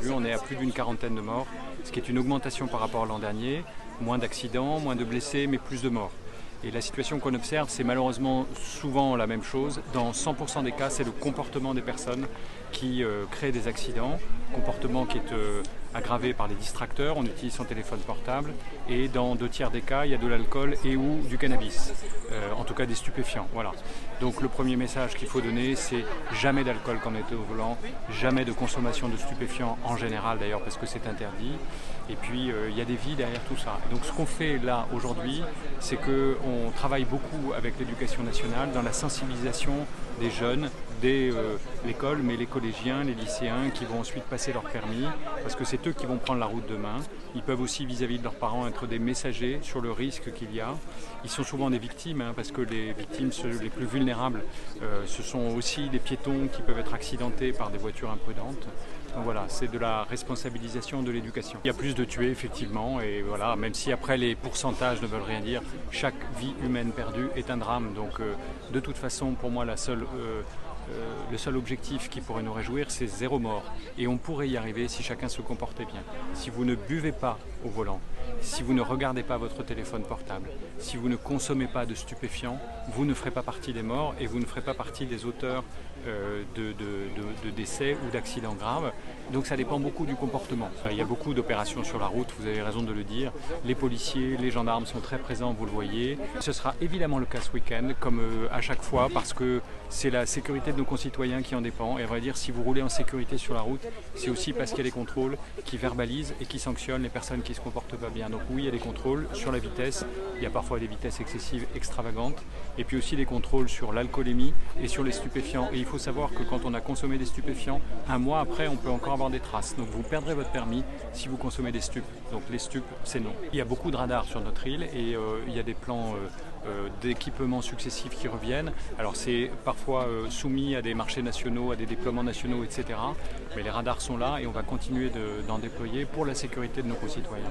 vu, on est à plus d'une quarantaine de morts, ce qui est une augmentation par rapport à l'an dernier. Moins d'accidents, moins de blessés, mais plus de morts. Et la situation qu'on observe, c'est malheureusement souvent la même chose. Dans 100% des cas, c'est le comportement des personnes qui crée des accidents, comportement qui est aggravé par les distracteurs, on utilise son téléphone portable, et dans 2/3 des cas, il y a de l'alcool et ou du cannabis, en tout cas des stupéfiants. Voilà. Donc le premier message qu'il faut donner, c'est jamais d'alcool quand on est au volant, jamais de consommation de stupéfiants en général d'ailleurs parce que c'est interdit. Et puis il y a des vies derrière tout ça. Donc ce qu'on fait là aujourd'hui, c'est qu'on travaille beaucoup avec l'éducation nationale dans la sensibilisation des jeunes, dès l'école, mais les collégiens, les lycéens qui vont ensuite passer leur permis, parce que c'est eux qui vont prendre la route demain. Ils peuvent aussi vis-à-vis de leurs parents être des messagers sur le risque qu'il y a. Ils sont souvent des victimes, parce que les victimes les plus vulnérables, ce sont aussi des piétons qui peuvent être accidentés par des voitures imprudentes. Donc voilà, c'est de la responsabilisation de l'éducation. Il y a plus de tués effectivement, et voilà, même si après les pourcentages ne veulent rien dire, chaque vie humaine perdue est un drame. Donc de toute façon, pour moi, le seul objectif qui pourrait nous réjouir, c'est 0 mort. Et on pourrait y arriver si chacun se comportait bien. Si vous ne buvez pas au volant, si vous ne regardez pas votre téléphone portable, si vous ne consommez pas de stupéfiants, vous ne ferez pas partie des morts et vous ne ferez pas partie des auteurs de décès ou d'accidents graves. Donc ça dépend beaucoup du comportement. Il y a beaucoup d'opérations sur la route, vous avez raison de le dire. Les policiers, les gendarmes sont très présents, vous le voyez. Ce sera évidemment le cas ce week-end, comme à chaque fois, parce que c'est la sécurité de nos concitoyens qui en dépend. Et on va dire, si vous roulez en sécurité sur la route, c'est aussi parce qu'il y a des contrôles qui verbalisent et qui sanctionnent les personnes qui ne se comportent pas bien. Donc oui, il y a des contrôles sur la vitesse, il y a parfois des vitesses excessives, extravagantes, et puis aussi des contrôles sur l'alcoolémie et sur les stupéfiants. Et il faut savoir que quand on a consommé des stupéfiants, un mois après, on peut encore avoir des traces. Donc vous perdrez votre permis si vous consommez des stupes. Donc les stupes, c'est non. Il y a beaucoup de radars sur notre île et il y a des plans d'équipements successifs qui reviennent. Alors c'est parfois soumis à des marchés nationaux, à des déploiements nationaux, etc. Mais les radars sont là et on va continuer d'en déployer pour la sécurité de nos concitoyens.